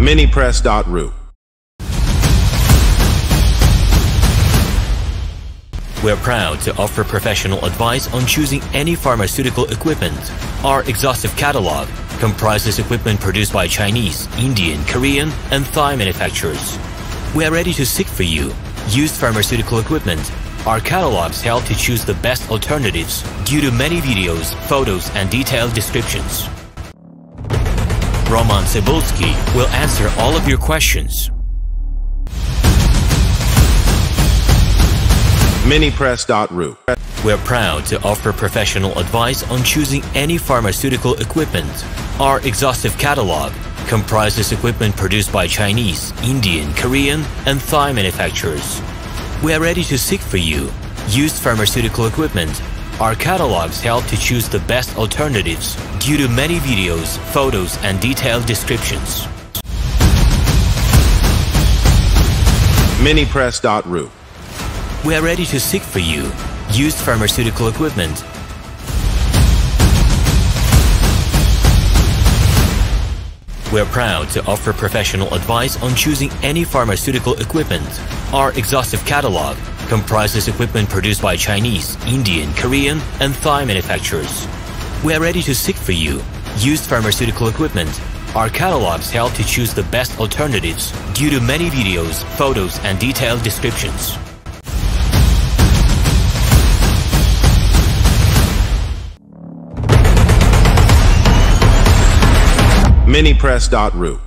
Minipress.ru. We're proud to offer professional advice on choosing any pharmaceutical equipment. Our exhaustive catalog comprises equipment produced by Chinese, Indian, Korean, and Thai manufacturers. We are ready to seek for you used pharmaceutical equipment. Our catalogs help to choose the best alternatives due to many videos, photos, and detailed descriptions. RomanTsibulsky will answer all of your questions. Minipress.ru. We're proud to offer professional advice on choosing any pharmaceutical equipment. Our exhaustive catalog comprises equipment produced by Chinese, Indian, Korean, and Thai manufacturers. We are ready to seek for you used pharmaceutical equipment. Our catalogs help to choose the best alternatives due to many videos, photos, and detailed descriptions. Minipress.ru. We are ready to seek for you used pharmaceutical equipment. We're proud to offer professional advice on choosing any pharmaceutical equipment. Our exhaustive catalog comprises equipment produced by Chinese, Indian, Korean, and Thai manufacturers. We are ready to seek for you used pharmaceutical equipment. Our catalogs help to choose the best alternatives due to many videos, photos, and detailed descriptions. Minipress.ru.